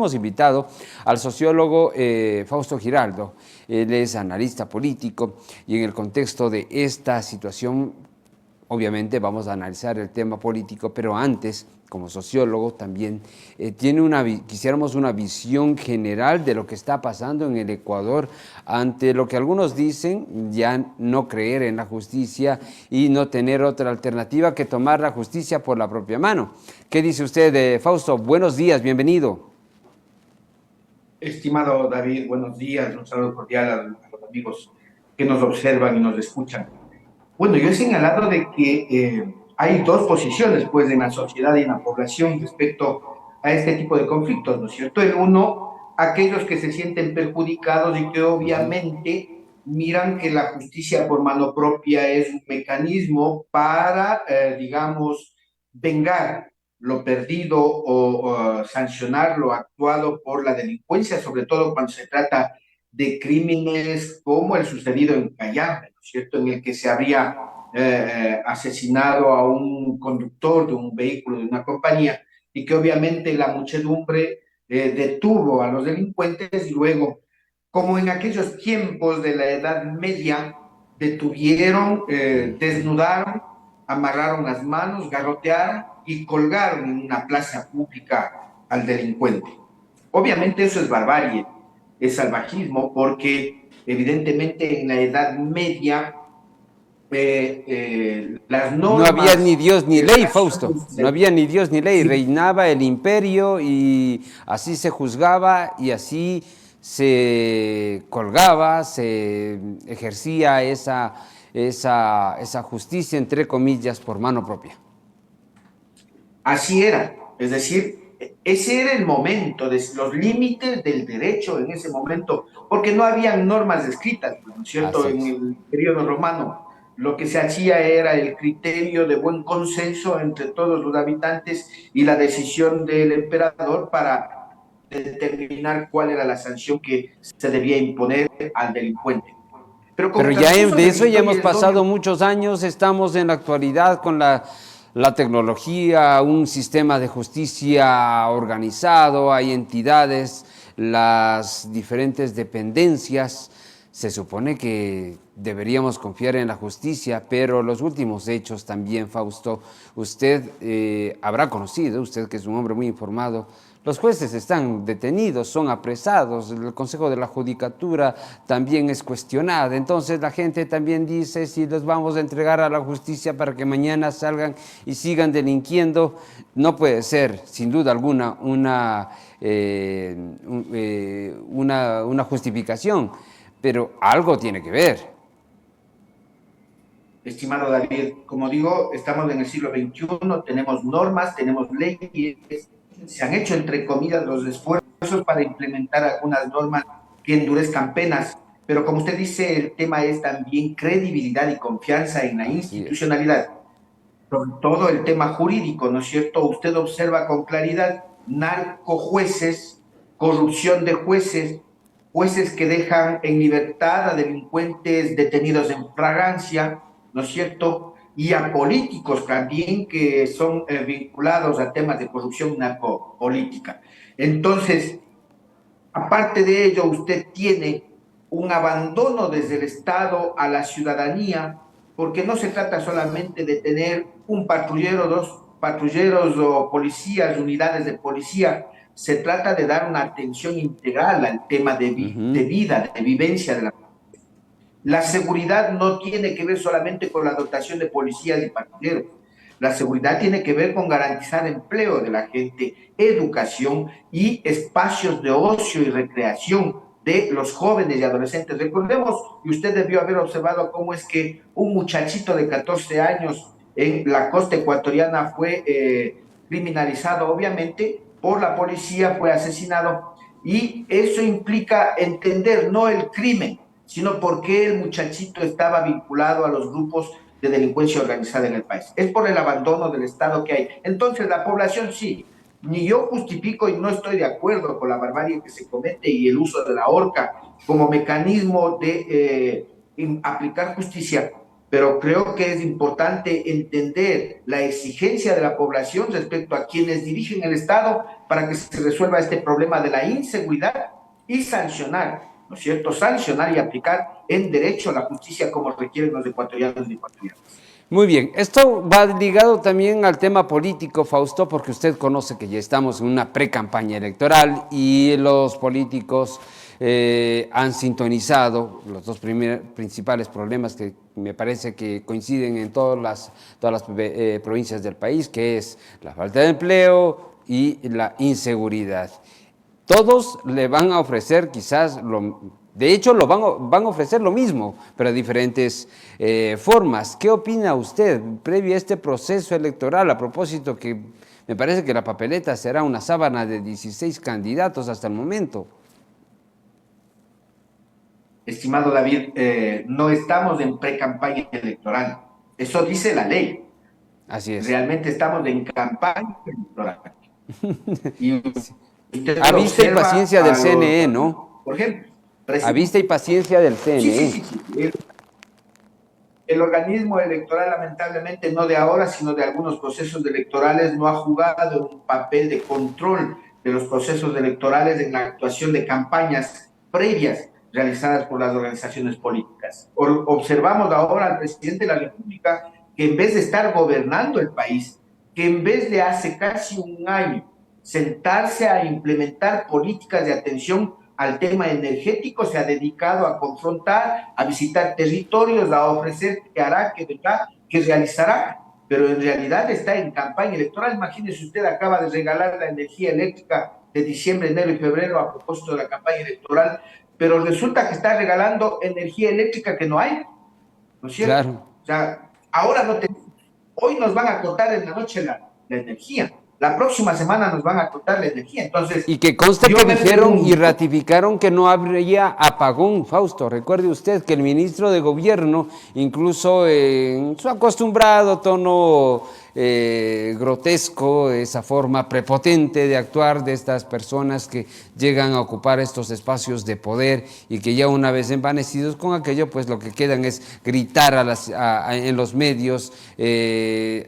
hemos invitado al sociólogo Fausto Giraldo. Él es analista político y en el contexto de esta situación, obviamente vamos a analizar el tema político, pero antes, como sociólogo, también quisiéramos una visión general de lo que está pasando en el Ecuador ante lo que algunos dicen, ya no creer en la justicia y no tener otra alternativa que tomar la justicia por la propia mano. ¿Qué dice usted, Fausto? Buenos días, bienvenido. Estimado David, buenos días. Un saludo cordial a los amigos que nos observan y nos escuchan. Bueno, yo he señalado de que hay dos posiciones, pues, en la sociedad y en la población respecto a este tipo de conflictos, ¿no es cierto? El uno, aquellos que se sienten perjudicados y que obviamente miran que la justicia por mano propia es un mecanismo para, digamos, vengar lo perdido o sancionar lo actuado por la delincuencia, sobre todo cuando se trata de crímenes como el sucedido en Cayambe, ¿no es cierto?, en el que se habría asesinado a un conductor de un vehículo de una compañía y que obviamente la muchedumbre detuvo a los delincuentes y luego, como en aquellos tiempos de la Edad Media, detuvieron, desnudaron, amarraron las manos, garrotearon y colgaron en una plaza pública al delincuente. Obviamente eso es barbarie, es salvajismo, porque evidentemente en la Edad Media las No había ni normas Dios ni de ley, relación Fausto. No había ni Dios ni ley. Reinaba el imperio y así se juzgaba y así se colgaba, se ejercía esa justicia, entre comillas, por mano propia. así era, es decir, ese era el momento, de los límites del derecho en ese momento, porque no habían normas escritas, ¿no es cierto? Así En es. el periodo romano, lo que se hacía era el criterio de buen consenso entre todos los habitantes y la decisión del emperador para determinar cuál era la sanción que se debía imponer al delincuente. Pero con Pero el ya transcurso de de la eso ya historia hemos es donde pasado muchos años, estamos en la actualidad con la tecnología, un sistema de justicia organizado, hay entidades, las diferentes dependencias. Se supone que deberíamos confiar en la justicia, pero los últimos hechos también, Fausto, usted habrá conocido, usted que es un hombre muy informado, los jueces están detenidos, son apresados, el Consejo de la Judicatura también es cuestionado, entonces la gente también dice si los vamos a entregar a la justicia para que mañana salgan y sigan delinquiendo, no puede ser, sin duda alguna, una justificación, pero algo tiene que ver. estimado David, como digo, estamos en el siglo XXI, tenemos normas, tenemos leyes, se han hecho, entre comillas, los esfuerzos para implementar algunas normas que endurezcan penas, pero como usted dice, el tema es también credibilidad y confianza en la Así es. institucionalidad, sobre todo el tema jurídico, ¿no es cierto? Usted observa con claridad narcojueces, corrupción de jueces, jueces que dejan en libertad a delincuentes detenidos en fragancia, ¿no es cierto? Y a políticos también que son vinculados a temas de corrupción narcopolítica. Entonces, aparte de ello, usted tiene un abandono desde el Estado a la ciudadanía, porque no se trata solamente de tener un patrullero, dos patrulleros o policías, unidades de policía, se trata de dar una atención integral al tema de vida, de vivencia de la seguridad no tiene que ver solamente con la dotación de policías y patrulleros. La seguridad tiene que ver con garantizar empleo de la gente, educación y espacios de ocio y recreación de los jóvenes y adolescentes. Recordemos, y usted debió haber observado cómo es que un muchachito de 14 años en la costa ecuatoriana fue criminalizado, obviamente, por la policía, fue asesinado, y eso implica entender no el crimen, sino por qué el muchachito estaba vinculado a los grupos de delincuencia organizada en el país. Es por el abandono del Estado que hay. Entonces, la población sí, ni yo justifico y no estoy de acuerdo con la barbarie que se comete y el uso de la horca como mecanismo de aplicar justicia, pero creo que es importante entender la exigencia de la población respecto a quienes dirigen el Estado para que se resuelva este problema de la inseguridad y sancionar, ¿no es cierto? Sancionar y aplicar en derecho la justicia como requieren los ecuatorianos y ecuatorianas. Muy bien, esto va ligado también al tema político, Fausto, porque usted conoce que ya estamos en una pre-campaña electoral y los políticos han sintonizado los dos principales problemas que me parece que coinciden en todas las provincias del país, que es la falta de empleo y la inseguridad. Todos le van a ofrecer quizás, de hecho lo van a ofrecer lo mismo, pero de diferentes formas. ¿Qué opina usted previo a este proceso electoral? A propósito que me parece que la papeleta será una sábana de 16 candidatos hasta el momento. Estimado David, no estamos en pre-campaña electoral. Eso dice la ley. Así es. Realmente estamos en campaña electoral. Y usted A vista y observa paciencia del a los, CNE, ¿no? por ejemplo, A vista y paciencia del sí, sí, CNE. sí, sí. El organismo electoral, lamentablemente, no de ahora, sino de algunos procesos electorales, no ha jugado un papel de control de los procesos electorales en la actuación de campañas previas realizadas por las organizaciones políticas. Observamos ahora al presidente de la República que en vez de estar gobernando el país, que en vez de hace casi un año sentarse a implementar políticas de atención al tema energético, se ha dedicado a confrontar, a visitar territorios, a ofrecer que hará, que vendrá, que realizará, pero en realidad está en campaña electoral. Imagínese usted, acaba de regalar la energía eléctrica de diciembre, enero y febrero a propósito de la campaña electoral, pero resulta que está regalando energía eléctrica que no hay, ¿no es cierto? Claro. O sea, ahora no tenemos, hoy nos van a cortar en la noche la energía, la próxima semana nos van a cortar la energía. Entonces, Y que conste yo que me dijeron y pregunto, ratificaron que no habría apagón, Fausto. Recuerde usted que el ministro de Gobierno, incluso en su acostumbrado tono grotesco, esa forma prepotente de actuar de estas personas que llegan a ocupar estos espacios de poder y que ya una vez envanecidos con aquello, pues lo que quedan es gritar en los medios,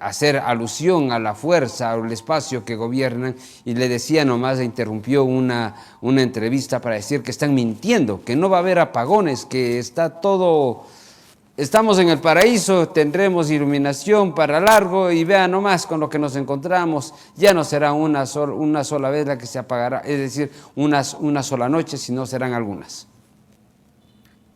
hacer alusión a la fuerza, al espacio que gobiernan, y le decía nomás, interrumpió una entrevista para decir que están mintiendo, que no va a haber apagones, que está todo... Estamos en el paraíso, tendremos iluminación para largo y vean nomás con lo que nos encontramos, ya no será una sola vez la que se apagará, es decir, una sola noche, sino serán algunas.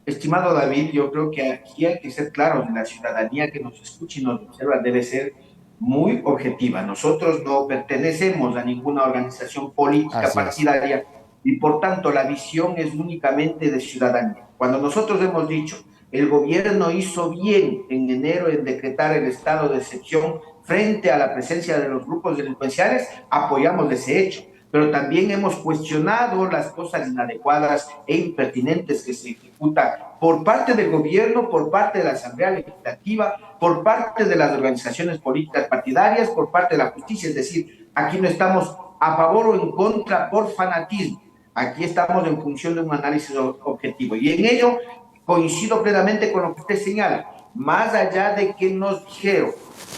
estimado David, yo creo que aquí hay que ser claros, la ciudadanía que nos escucha y nos observa debe ser muy objetiva. Nosotros no pertenecemos a ninguna organización política Así es. partidaria y por tanto la visión es únicamente de ciudadanía. Cuando nosotros hemos dicho, el gobierno hizo bien en enero en decretar el estado de excepción frente a la presencia de los grupos delincuenciales, apoyamos ese hecho, pero también hemos cuestionado las cosas inadecuadas e impertinentes que se ejecutan por parte del gobierno, por parte de la Asamblea Legislativa, por parte de las organizaciones políticas partidarias, por parte de la justicia. Es decir, aquí no estamos a favor o en contra por fanatismo, aquí estamos en función de un análisis objetivo. Y en ello coincido plenamente con lo que usted señala, más allá de que nos dijeron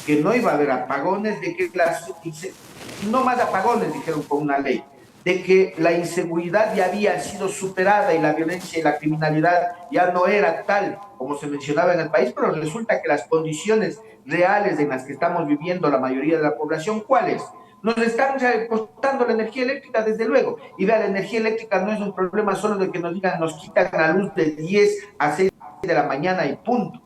que no iba a haber apagones, de que no más apagones, dijeron con una ley, de que la inseguridad ya había sido superada y la violencia y la criminalidad ya no era tal como se mencionaba en el país, pero resulta que las condiciones reales en las que estamos viviendo la mayoría de la población, ¿cuáles? Nos están costando la energía eléctrica, desde luego. Y vea, la energía eléctrica no es un problema solo de que nos digan, nos quitan la luz de 10 a 6 de la mañana y punto.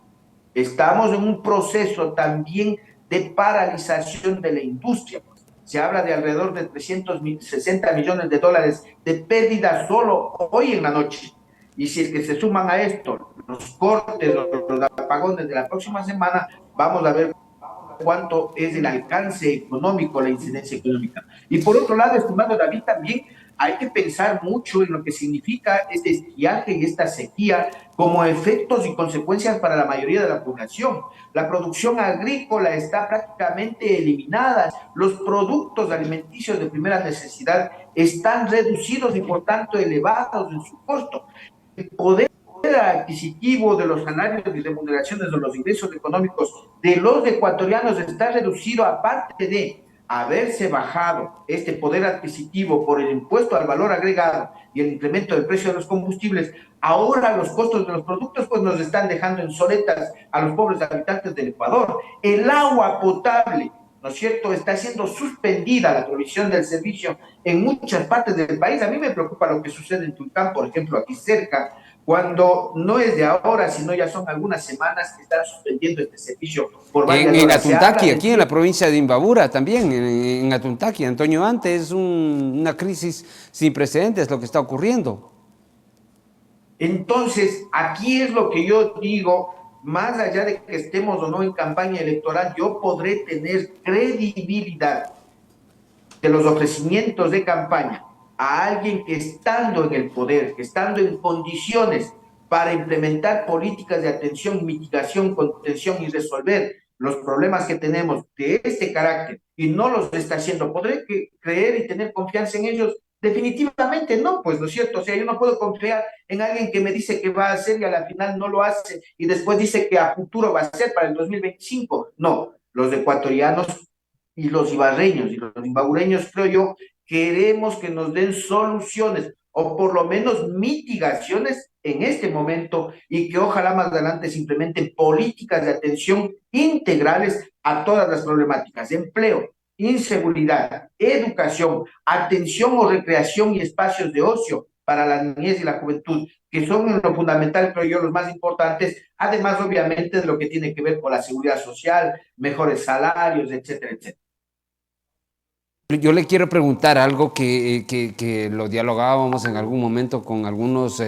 Estamos en un proceso también de paralización de la industria. Se habla de alrededor de 360 millones de dólares de pérdida solo hoy en la noche. Y si es que se suman a esto los cortes, los apagones de la próxima semana, vamos a ver cuánto es el alcance económico, la incidencia económica. Y por otro lado, estimado David, también hay que pensar mucho en lo que significa este estiaje y esta sequía como efectos y consecuencias para la mayoría de la población. La producción agrícola está prácticamente eliminada, los productos alimenticios de primera necesidad están reducidos y por tanto elevados en su costo. El poder adquisitivo de los salarios y remuneraciones de los ingresos económicos de los ecuatorianos está reducido, aparte de haberse bajado este poder adquisitivo por el impuesto al valor agregado y el incremento del precio de los combustibles. Ahora los costos de los productos pues nos están dejando en soletas a los pobres habitantes del Ecuador. El agua potable, ¿no es cierto?, está siendo suspendida la provisión del servicio en muchas partes del país. A mí me preocupa lo que sucede en Tulcán, por ejemplo, aquí cerca, cuando no es de ahora, sino ya son algunas semanas que están suspendiendo este servicio por varias En horas. Se habla Atuntaqui, del aquí en la provincia de Imbabura también, en Atuntaqui, Antonio Ante, es una crisis sin precedentes lo que está ocurriendo. Entonces, aquí es lo que yo digo, más allá de que estemos o no en campaña electoral, yo podré tener credibilidad de los ofrecimientos de campaña a alguien que estando en el poder, que estando en condiciones para implementar políticas de atención, mitigación, contención y resolver los problemas que tenemos de este carácter y no los está haciendo, ¿podré creer y tener confianza en ellos? Definitivamente no, pues, ¿no es cierto? O sea, yo no puedo confiar en alguien que me dice que va a hacer y a la final no lo hace y después dice que a futuro va a ser para el 2025. No, los ecuatorianos y los ibarreños y los imbabureños, creo yo, queremos que nos den soluciones o por lo menos mitigaciones en este momento y que ojalá más adelante se implementen políticas de atención integrales a todas las problemáticas: empleo, inseguridad, educación, atención o recreación y espacios de ocio para la niñez y la juventud, que son lo fundamental, creo yo, los más importantes, además obviamente de lo que tiene que ver con la seguridad social, mejores salarios, etcétera, etcétera. Yo le quiero preguntar algo que lo dialogábamos en algún momento con algunos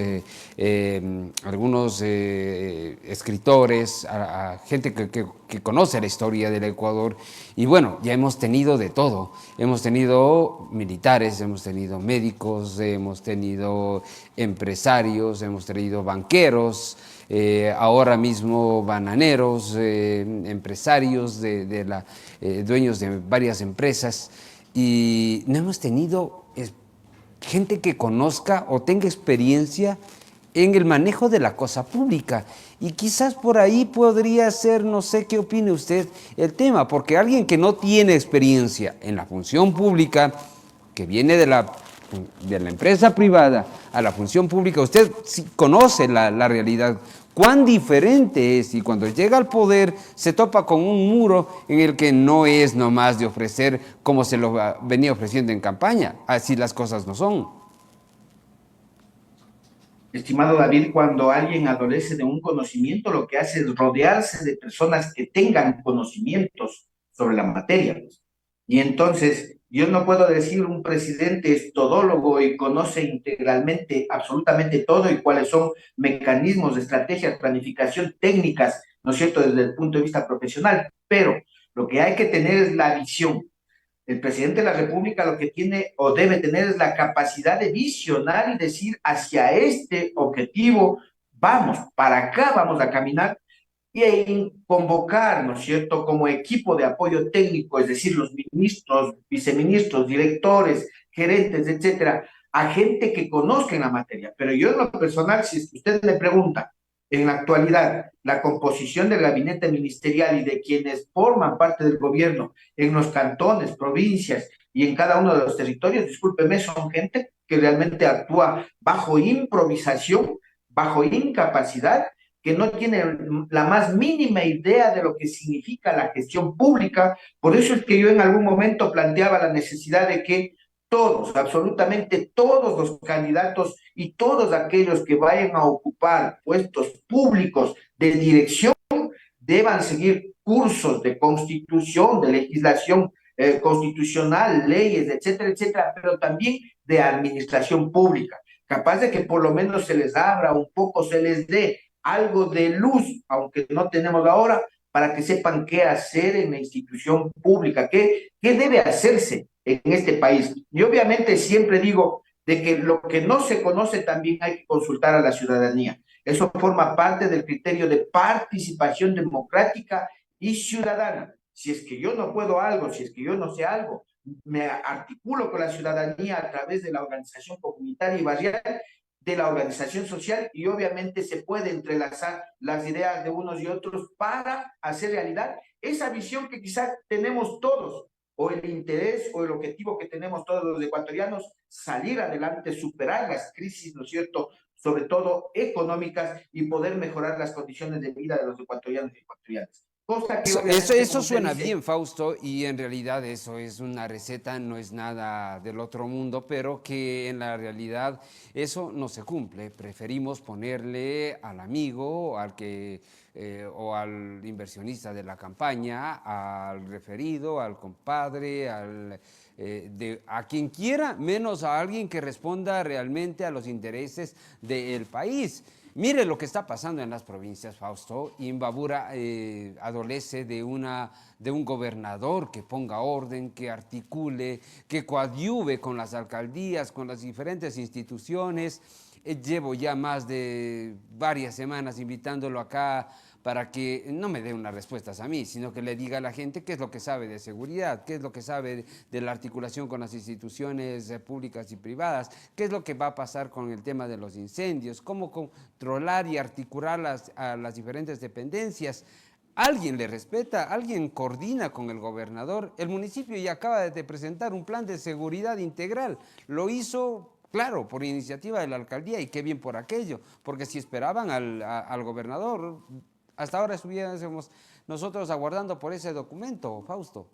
escritores, a gente que conoce la historia del Ecuador. Y bueno, ya hemos tenido de todo. Hemos tenido militares, hemos tenido médicos, hemos tenido empresarios, hemos tenido banqueros, ahora mismo bananeros, empresarios dueños de varias empresas. Y no hemos tenido gente que conozca o tenga experiencia en el manejo de la cosa pública. Y quizás por ahí podría ser, no sé qué opine usted, el tema, porque alguien que no tiene experiencia en la función pública, que viene de la empresa privada a la función pública, usted sí conoce la realidad, cuán diferente es, y cuando llega al poder se topa con un muro en el que no es nomás de ofrecer como se lo venía ofreciendo en campaña. Así las cosas no son. Estimado David, cuando alguien adolece de un conocimiento, lo que hace es rodearse de personas que tengan conocimientos sobre la materia, pues. Y entonces, yo no puedo decir un presidente es todólogo y conoce integralmente absolutamente todo y cuáles son mecanismos, estrategias, planificación, técnicas, ¿no es cierto?, desde el punto de vista profesional. Pero lo que hay que tener es la visión. El presidente de la República lo que tiene o debe tener es la capacidad de visionar y decir hacia este objetivo vamos, para acá vamos a caminar y convocar, ¿no es cierto?, como equipo de apoyo técnico, es decir, los ministros, viceministros, directores, gerentes, etcétera, a gente que conozca en la materia. Pero yo en lo personal, si es que usted me pregunta, en la actualidad, la composición del gabinete ministerial y de quienes forman parte del gobierno en los cantones, provincias y en cada uno de los territorios, discúlpeme, son gente que realmente actúa bajo improvisación, bajo incapacidad, que no tiene la más mínima idea de lo que significa la gestión pública. Por eso es que yo en algún momento planteaba la necesidad de que todos, absolutamente todos los candidatos y todos aquellos que vayan a ocupar puestos públicos de dirección deban seguir cursos de constitución, de legislación constitucional, leyes, etcétera, etcétera, pero también de administración pública, capaz de que por lo menos se les abra un poco, se les dé algo de luz, aunque no tenemos ahora, para que sepan qué hacer en la institución pública, qué debe hacerse en este país. Y obviamente siempre digo de que lo que no se conoce también hay que consultar a la ciudadanía. Eso forma parte del criterio de participación democrática y ciudadana. Si es que yo no puedo algo, si es que yo no sé algo, me articulo con la ciudadanía a través de la organización comunitaria y barrial de la organización social y obviamente se puede entrelazar las ideas de unos y otros para hacer realidad esa visión que quizás tenemos todos, o el interés o el objetivo que tenemos todos los ecuatorianos, salir adelante, superar las crisis, ¿no es cierto?, sobre todo económicas, y poder mejorar las condiciones de vida de los ecuatorianos y ecuatorianas. Cosa que obviamente, Eso como usted suena dice, bien, Fausto, y en realidad eso es una receta, no es nada del otro mundo, pero que en la realidad eso no se cumple. Preferimos ponerle al amigo, o al inversionista de la campaña, al referido, al compadre, a quien quiera, menos a alguien que responda realmente a los intereses del país. Mire lo que está pasando en las provincias, Fausto. Imbabura adolece de un gobernador que ponga orden, que articule, que coadyuve con las alcaldías, con las diferentes instituciones. Llevo ya más de varias semanas invitándolo acá para que no me dé unas respuestas a mí, sino que le diga a la gente qué es lo que sabe de seguridad, qué es lo que sabe de la articulación con las instituciones públicas y privadas, qué es lo que va a pasar con el tema de los incendios, cómo controlar y articular a las diferentes dependencias. Alguien le respeta, alguien coordina con el gobernador. El municipio ya acaba de presentar un plan de seguridad integral. Lo hizo, claro, por iniciativa de la alcaldía, y qué bien por aquello, porque si esperaban al gobernador, hasta ahora estuviésemos nosotros aguardando por ese documento, Fausto.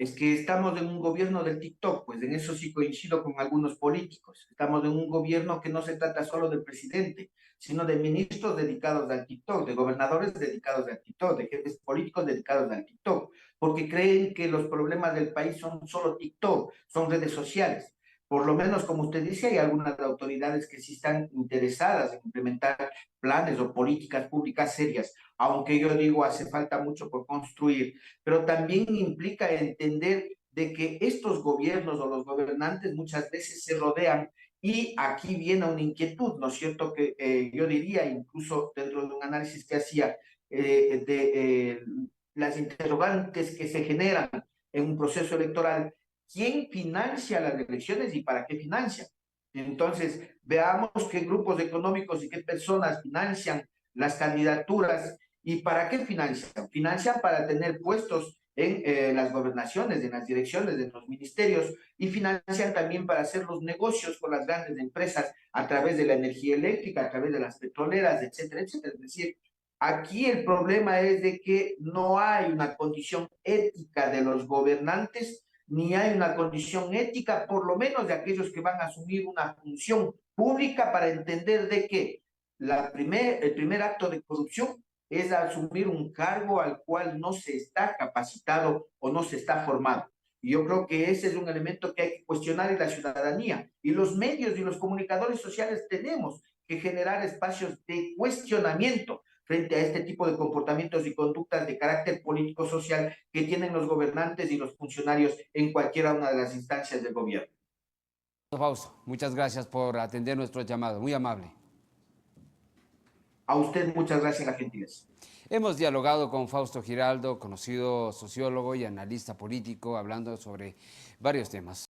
es que estamos en un gobierno del TikTok, pues en eso sí coincido con algunos políticos. Estamos en un gobierno que no se trata solo del presidente, sino de ministros dedicados al TikTok, de gobernadores dedicados al TikTok, de jefes políticos dedicados al TikTok, porque creen que los problemas del país son solo TikTok, son redes sociales. Por lo menos, como usted dice, hay algunas autoridades que sí están interesadas en implementar planes o políticas públicas serias, aunque yo digo hace falta mucho por construir, pero también implica entender de que estos gobiernos o los gobernantes muchas veces se rodean, y aquí viene una inquietud, ¿no es cierto? Que yo diría, incluso dentro de un análisis que hacía, de las interrogantes que se generan en un proceso electoral: ¿quién financia las elecciones y para qué financia? Entonces, veamos qué grupos económicos y qué personas financian las candidaturas. ¿Y para qué financian? Financian para tener puestos en las gobernaciones, en las direcciones, en los ministerios, y financian también para hacer los negocios con las grandes empresas a través de la energía eléctrica, a través de las petroleras, etcétera, etcétera. Es decir, aquí el problema es de que no hay una condición ética de los gobernantes, ni hay una condición ética, por lo menos de aquellos que van a asumir una función pública, para entender de que el primer acto de corrupción es asumir un cargo al cual no se está capacitado o no se está formado. Y yo creo que ese es un elemento que hay que cuestionar en la ciudadanía. Y los medios y los comunicadores sociales tenemos que generar espacios de cuestionamiento frente a este tipo de comportamientos y conductas de carácter político-social que tienen los gobernantes y los funcionarios en cualquiera una de las instancias del gobierno. Fausto, muchas gracias por atender nuestro llamado, muy amable. A usted muchas gracias, la gentileza. Hemos dialogado con Fausto Giraldo, conocido sociólogo y analista político, hablando sobre varios temas.